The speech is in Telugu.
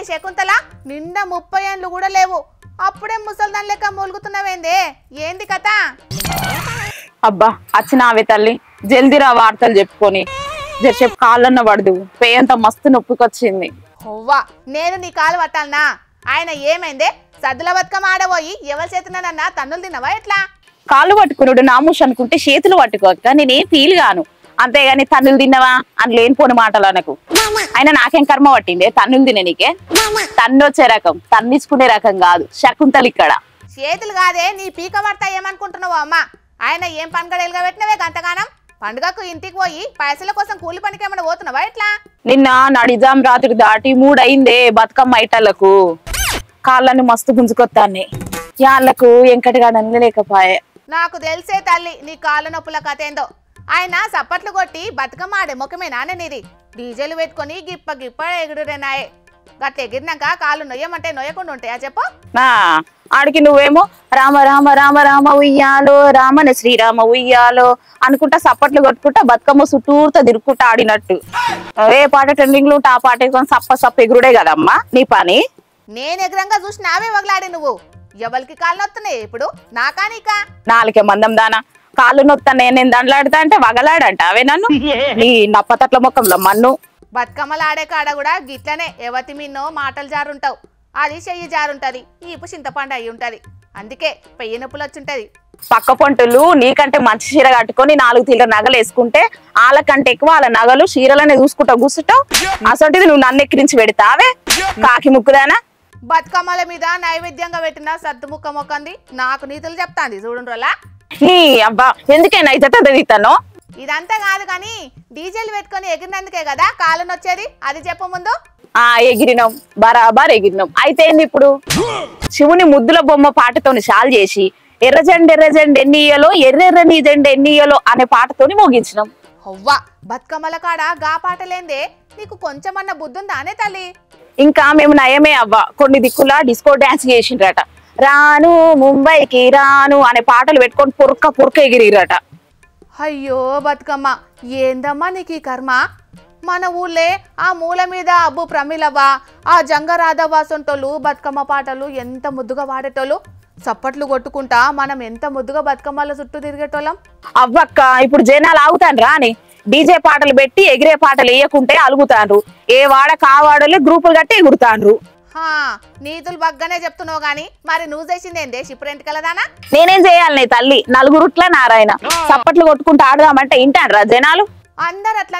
శకుంతల నిండా 30 ఏళ్ళు కూడా లేవు అప్పుడే ముసల్దాన్ లెక్క మూలుగుతున్నావేందే ఏంది కథ అబ్బా వచ్చినావే తల్లి జల్దిరా వార్తలు చెప్పుకొని చెప్పు కాళ్ళన్న పడదు పేయంత మస్తు నొప్పికొచ్చింది హోవ్వా నేను నీ కాలు పట్టాలనా ఆయన ఏమైందే సద్దుల బతుకమ్మ ఆడబోయి ఎవరి చేతునన్నా తన్నులు తిన్నవా ఎట్లా కాళ్ళు పట్టుకున్నాడు నామూష్ అనుకుంటే చేతులు పట్టుకోక నేనేం ఫీల్ గాను అంతేగాని తన్నులు తిన్నవా అని లేనిపోని మాటలు అనకు అయినా నాకేం కర్మ పట్టిందే తన్నులు తినే నీకే తన్ను వచ్చే రకం తన్నిచ్చుకునే రకం కాదు శకుంతలు ఇక్కడ చేతులు కాదే నీ పీక పడతా ఏమనుకుంటున్నావు అమ్మ ఆయన ఏం పండుగ పెట్టినవే గంతగానం పండుగకు ఇంటికి పోయి పైసల కోసం కూలి పనికి ఏమైనా పోతున్నావా ఎట్లా నిన్న నా నిజాం రాత్రి దాటి 3 అయిందే బతుకమ్మ ఐటళ్లకు కాళ్ళని మస్తు గుంజుకొత్తాన్ని యాళ్లకు ఎంకటిగా నన్నలేకపాయే నాకు తెలిసే తల్లి నీ కాళ్ళ నొప్పుల కథ ఏందో ఆయన సప్పట్లు కొట్టి బతుకమ్మ ఆడే ముఖమే నానే నీది డీజేలు పెట్టుకొని గిప్ప గిప్ప ఎగుడురేనాయే గట్ల ఎగిరినాక కాళ్ళు నొయ్యమంటే నొయ్యకుండా ఉంటాయా చెప్పు నా ఆడికి నువ్వేమో రామ రామ రామ రామ ఉయ్యాలో రామన శ్రీరామ ఉయ్యాలో అనుకుంటా సప్పట్లు కొట్టుకుంటా బతుకమ్మ చుట్టూరుతో తిరుక్కుంటా ఆడినట్టు ఏ పాట ట్రెండింగ్ లో ఆ పాట వేసుకొని సప్ప సప్ప ఎగురుడే కదమ్మా నీ పని నేను ఎగరంగా చూసి నావే వగలాడి నువ్వు ఎవరికి కాళ్ళు నొత్తున్నాయి ఇప్పుడు నాకా నీకా నాలుకే మందం దానా కాళ్ళు నొత్తానే నేను దండలాడుతా అంటే వగలాడంట అవే నన్ను నీ నప్పతట్ల మొక్కంలో మన్ను బతుకమ్మలు ఆడే కాడ కూడా గిట్లనే ఎవతి మిన్నో మాటలు జారుంటావు అది చెయ్యి జారుంటది ఈపు చింతపండు అయి ఉంటది అందుకే పెయ్యి నొప్పులు వచ్చుంటది పక్క పొంటులు నీకంటే మంచి చీర కట్టుకొని 4 తీళ్ళ నగలు వేసుకుంటే వాళ్ళకంటే ఎక్కువ వాళ్ళ నగలు చీరలనే చూసుకుంటా కూర్చుంటావు అసొంటిది నువ్వు నన్ను ఎక్కిరించి పెడతావే కాకి ముక్కుదానా బతుకమ్మల మీద నైవేద్యంగా పెట్టిన సద్దు ముక్క మొక్కంది నాకు నీతులు చెప్తాంది చూడుండ్రోలా నీ అబ్బా ఎందుకైనా అయితే తీస్తాను ఇదంతా కాదు కానీ డీజేలు పెట్టుకొని ఎగిరినందుకే కదా కాళ్ళు నొచ్చేది అది చెప్పు ముందు ఎగిరినాం బరాబర్ ఎగిరినాం అయితే ఏంది ఇప్పుడు శివుని ముద్దుల బొమ్మ పాటతోని షాల్ చేసి ఎర్రజెండ ఎన్నియలో ఎర్రెర్ర నీ జెండ ఎన్నియలో అనే పాటతోని మోగించినాం హవ్వా బతుకమ్మల కాడ గా పాటలేందే నీకు కొంచెమన్న బుద్ధుందానే తల్లి ఇంకా మేము నయమే అవ్వ కొన్ని దిక్కులా డిస్కో డాన్స్ చేసిండ్రట రాను ముంబైకి రాను అనే పాటలు పెట్టుకొని పురక ఎగిరిరట అయ్యో బతుకమ్మ ఏందమ్మా నీకు ఈ కర్మ మన ఊళ్ళే ఆ మూల మీద అబ్బు ప్రమిలవ్వ ఆ జంగరాధవ్వ సొంటోళ్ళు బతుకమ్మ పాటలు ఎంత ముద్దుగా వాడేటోళ్ళు చప్పట్లు కొట్టుకుంటా మనం ఎంత ముద్దుగా బతుకమ్మల చుట్టూ తిరిగేటోళ్ళం అవ్వక్క ఇప్పుడు జనాలు ఆగుతాను రాని డీజే పాటలు పెట్టి ఎగిరే పాటలు వేయకుంటే అలుగుతాండ్రు ఏ వాడ కావాడలే గ్రూపులు కట్టి ఎగురుతాండ్రు నీతులు బగ్గానే చెప్తున్నావు గాని మరి నువ్వు చేసిందేందే షిప్రెంట్ కలదానా నేనేం చేయాలి నీ తల్లి నలుగురుట్ల నారాయణ చప్పట్లు కొట్టుకుంటూ ఆడదామంటే ఇంటాన్రా జనాలు అందరు అట్లా